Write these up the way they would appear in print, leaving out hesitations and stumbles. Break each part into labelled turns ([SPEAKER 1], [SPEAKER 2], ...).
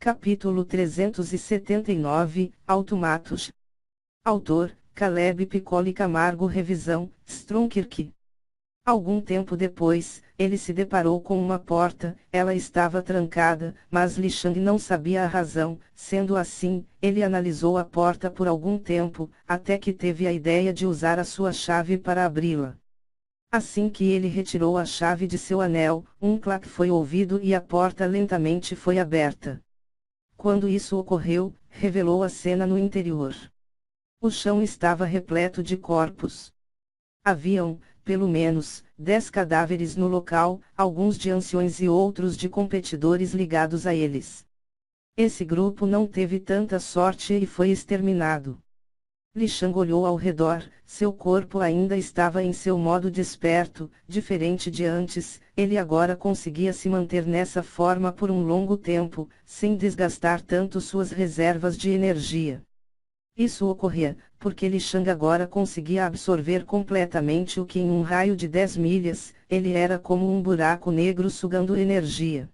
[SPEAKER 1] Capítulo 379, Automatos. Autor, Caleb Piccoli Camargo. Revisão, Strunkirk. Algum tempo depois, ele se deparou com uma porta. Ela estava trancada, mas Li Shang não sabia a razão. Sendo assim, ele analisou a porta por algum tempo, até que teve a ideia de usar a sua chave para abri-la. Assim que ele retirou a chave de seu anel, um clac foi ouvido e a porta lentamente foi aberta. Quando isso ocorreu, revelou a cena no interior. O chão estava repleto de corpos. Haviam, pelo menos, 10 cadáveres no local, alguns de anciões e outros de competidores ligados a eles. Esse grupo não teve tanta sorte e foi exterminado. Li Shang olhou ao redor, seu corpo ainda estava em seu modo desperto, diferente de antes. Ele agora conseguia se manter nessa forma por um longo tempo, sem desgastar tanto suas reservas de energia. Isso ocorria, porque Li Shang agora conseguia absorver completamente o que em um raio de 10 milhas, ele era como um buraco negro sugando energia.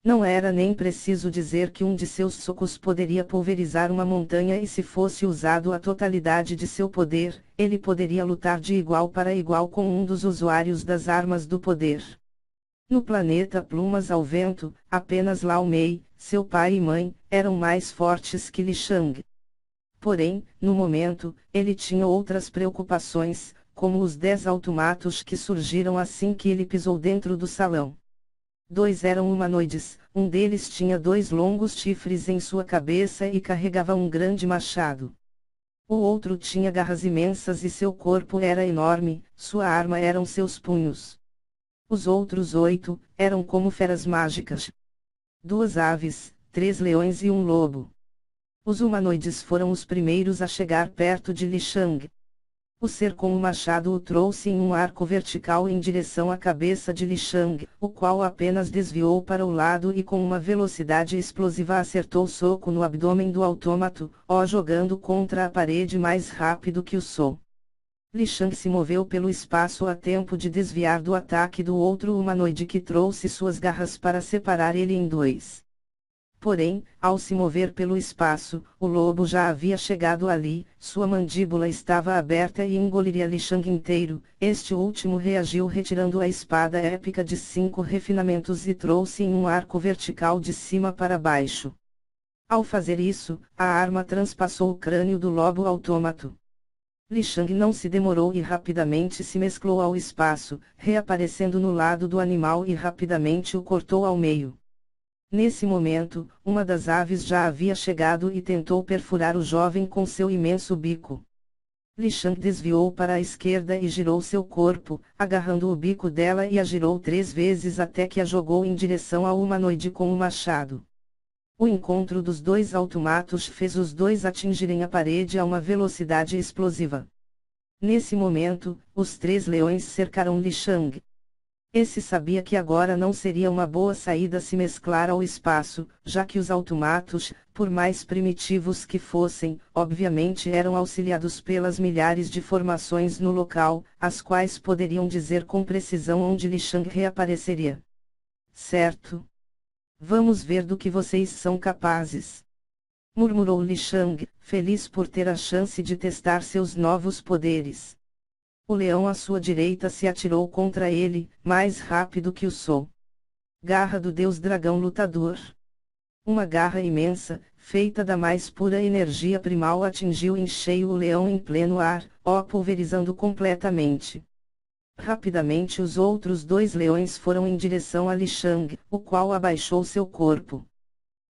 [SPEAKER 1] Não era nem preciso dizer que um de seus socos poderia pulverizar uma montanha, e se fosse usado a totalidade de seu poder, ele poderia lutar de igual para igual com um dos usuários das armas do poder. No planeta Plumas ao Vento, apenas Lao Mei, seu pai e mãe, eram mais fortes que Li Shang. Porém, no momento, ele tinha outras preocupações, como os 10 automatos que surgiram assim que ele pisou dentro do salão. 2 eram humanoides, um deles tinha 2 longos chifres em sua cabeça e carregava um grande machado. O outro tinha garras imensas e seu corpo era enorme, sua arma eram seus punhos. Os outros 8, eram como feras mágicas. 2 aves, 3 leões e um lobo. Os humanoides foram os primeiros a chegar perto de Li Shang. O ser com o machado o trouxe em um arco vertical em direção à cabeça de Li Shang, o qual apenas desviou para o lado e com uma velocidade explosiva acertou o soco no abdômen do autômato, jogando contra a parede mais rápido que o som. Li Shang se moveu pelo espaço a tempo de desviar do ataque do outro humanoide que trouxe suas garras para separar ele em 2. Porém, ao se mover pelo espaço, o lobo já havia chegado ali, sua mandíbula estava aberta e engoliria Li Shang inteiro. Este último reagiu retirando a espada épica de 5 refinamentos e trouxe em um arco vertical de cima para baixo. Ao fazer isso, a arma transpassou o crânio do lobo autômato. Li Shang não se demorou e rapidamente se mesclou ao espaço, reaparecendo no lado do animal e rapidamente o cortou ao meio. Nesse momento, uma das aves já havia chegado e tentou perfurar o jovem com seu imenso bico. Li Shang desviou para a esquerda e girou seu corpo, agarrando o bico dela e a girou 3 vezes até que a jogou em direção ao humanoide com o machado. O encontro dos 2 automatos fez os 2 atingirem a parede a uma velocidade explosiva. Nesse momento, os 3 leões cercaram Li Shang. Esse sabia que agora não seria uma boa saída se mesclar ao espaço, já que os automatos, por mais primitivos que fossem, obviamente eram auxiliados pelas milhares de formações no local, as quais poderiam dizer com precisão onde Li Shang reapareceria. Certo? Vamos ver do que vocês são capazes. Murmurou Li Shang, feliz por ter a chance de testar seus novos poderes. O leão à sua direita se atirou contra ele, mais rápido que o som. Garra do Deus Dragão Lutador. Uma garra imensa, feita da mais pura energia primal, atingiu em cheio o leão em pleno ar, pulverizando completamente. Rapidamente os outros 2 leões foram em direção a Li Shang, o qual abaixou seu corpo.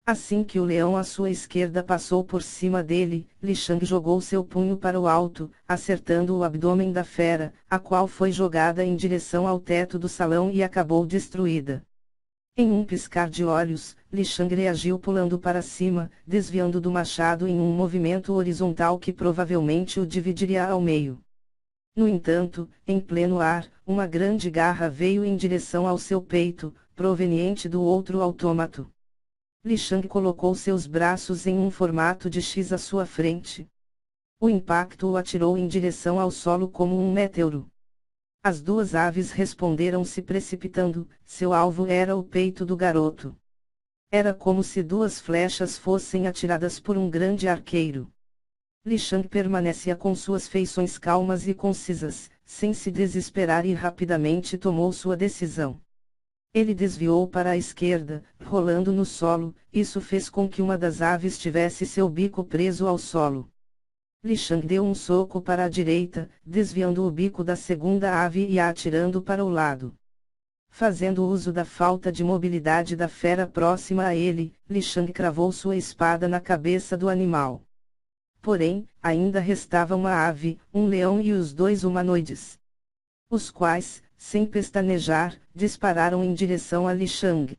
[SPEAKER 1] Assim que o leão à sua esquerda passou por cima dele, Li Shang jogou seu punho para o alto, acertando o abdômen da fera, a qual foi jogada em direção ao teto do salão e acabou destruída. Em um piscar de olhos, Li Shang reagiu pulando para cima, desviando do machado em um movimento horizontal que provavelmente o dividiria ao meio. No entanto, em pleno ar, uma grande garra veio em direção ao seu peito, proveniente do outro autômato. Li Shang colocou seus braços em um formato de X à sua frente. O impacto o atirou em direção ao solo como um meteoro. As 2 aves responderam se precipitando, seu alvo era o peito do garoto. Era como se duas flechas fossem atiradas por um grande arqueiro. Li Shang permanecia com suas feições calmas e concisas, sem se desesperar e rapidamente tomou sua decisão. Ele desviou para a esquerda, rolando no solo, isso fez com que uma das aves tivesse seu bico preso ao solo. Li Shang deu um soco para a direita, desviando o bico da segunda ave e a atirando para o lado. Fazendo uso da falta de mobilidade da fera próxima a ele, Li Shang cravou sua espada na cabeça do animal. Porém, ainda restava uma ave, um leão e os dois humanoides. Os quais, sem pestanejar, dispararam em direção a Li Shang.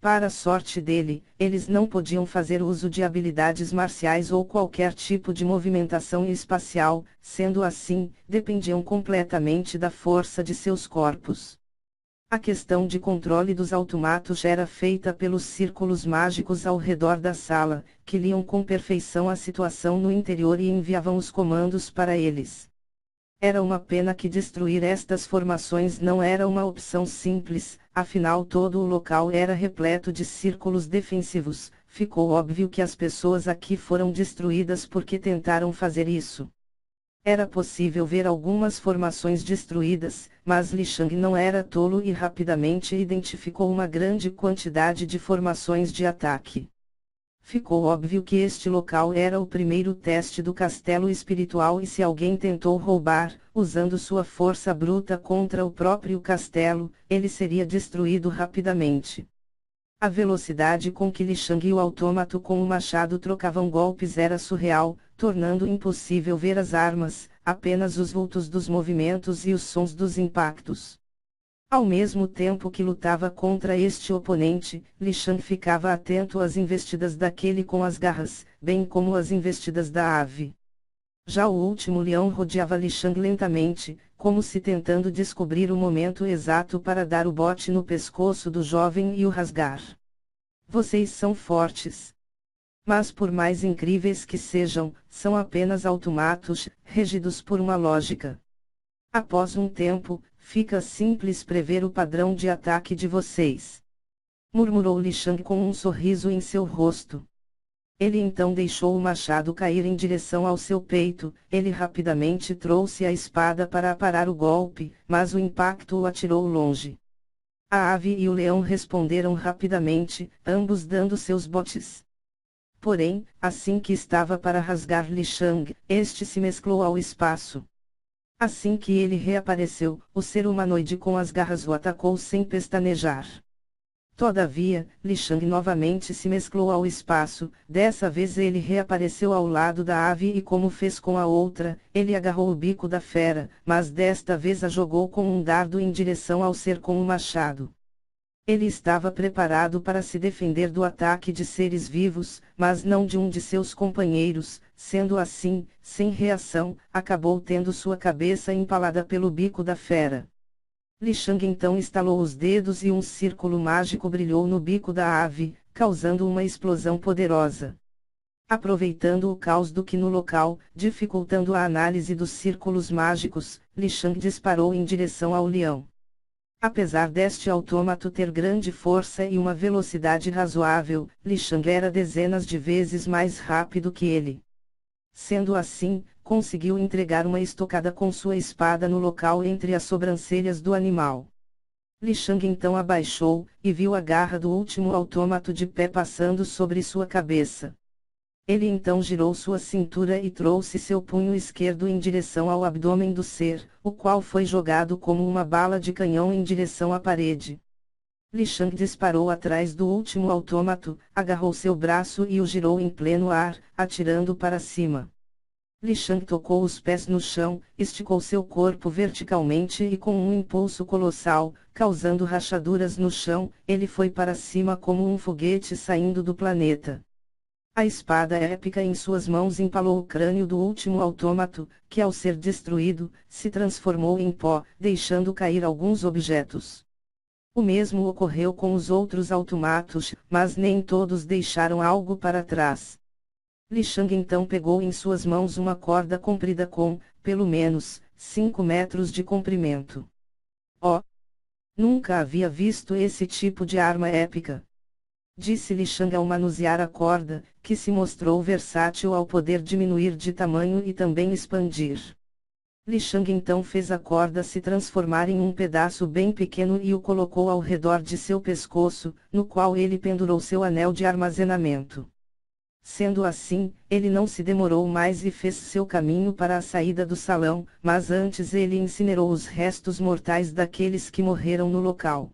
[SPEAKER 1] Para a sorte dele, eles não podiam fazer uso de habilidades marciais ou qualquer tipo de movimentação espacial, sendo assim, dependiam completamente da força de seus corpos. A questão de controle dos automatos era feita pelos círculos mágicos ao redor da sala, que liam com perfeição a situação no interior e enviavam os comandos para eles. Era uma pena que destruir estas formações não era uma opção simples, afinal todo o local era repleto de círculos defensivos. Ficou óbvio que as pessoas aqui foram destruídas porque tentaram fazer isso. Era possível ver algumas formações destruídas, mas Li Shang não era tolo e rapidamente identificou uma grande quantidade de formações de ataque. Ficou óbvio que este local era o primeiro teste do castelo espiritual e se alguém tentou roubar, usando sua força bruta contra o próprio castelo, ele seria destruído rapidamente. A velocidade com que Li Shang e o autômato com o machado trocavam golpes era surreal, tornando impossível ver as armas, apenas os vultos dos movimentos e os sons dos impactos. Ao mesmo tempo que lutava contra este oponente, Li Shang ficava atento às investidas daquele com as garras, bem como às investidas da ave. Já o último leão rodeava Li Shang lentamente, como se tentando descobrir o momento exato para dar o bote no pescoço do jovem e o rasgar. Vocês são fortes. Mas por mais incríveis que sejam, são apenas automatos, regidos por uma lógica. Após um tempo, fica simples prever o padrão de ataque de vocês. Murmurou Li Shang com um sorriso em seu rosto. Ele então deixou o machado cair em direção ao seu peito, ele rapidamente trouxe a espada para parar o golpe, mas o impacto o atirou longe. A ave e o leão responderam rapidamente, ambos dando seus botes. Porém, assim que estava para rasgar Li Shang, este se mesclou ao espaço. Assim que ele reapareceu, o ser humanoide com as garras o atacou sem pestanejar. Todavia, Li Shang novamente se mesclou ao espaço, dessa vez ele reapareceu ao lado da ave e como fez com a outra, ele agarrou o bico da fera, mas desta vez a jogou com um dardo em direção ao ser com o machado. Ele estava preparado para se defender do ataque de seres vivos, mas não de um de seus companheiros, sendo assim, sem reação, acabou tendo sua cabeça empalada pelo bico da fera. Li Shang então estalou os dedos e um círculo mágico brilhou no bico da ave, causando uma explosão poderosa. Aproveitando o caos do Qi no local, dificultando a análise dos círculos mágicos, Li Shang disparou em direção ao leão. Apesar deste autômato ter grande força e uma velocidade razoável, Li Shang era dezenas de vezes mais rápido que ele. Sendo assim, conseguiu entregar uma estocada com sua espada no local entre as sobrancelhas do animal. Li Shang então abaixou, e viu a garra do último autômato de pé passando sobre sua cabeça. Ele então girou sua cintura e trouxe seu punho esquerdo em direção ao abdômen do ser, o qual foi jogado como uma bala de canhão em direção à parede. Li Shang disparou atrás do último autômato, agarrou seu braço e o girou em pleno ar, atirando para cima. Li Shang tocou os pés no chão, esticou seu corpo verticalmente e com um impulso colossal, causando rachaduras no chão, ele foi para cima como um foguete saindo do planeta. A espada épica em suas mãos empalou o crânio do último autômato, que ao ser destruído, se transformou em pó, deixando cair alguns objetos. O mesmo ocorreu com os outros automatos, mas nem todos deixaram algo para trás. Li Shang então pegou em suas mãos uma corda comprida com, pelo menos, 5 metros de comprimento. Oh! Nunca havia visto esse tipo de arma épica. Disse Li Shang ao manusear a corda, que se mostrou versátil ao poder diminuir de tamanho e também expandir. Li Shang então fez a corda se transformar em um pedaço bem pequeno e o colocou ao redor de seu pescoço, no qual ele pendurou seu anel de armazenamento. Sendo assim, ele não se demorou mais e fez seu caminho para a saída do salão, mas antes ele incinerou os restos mortais daqueles que morreram no local.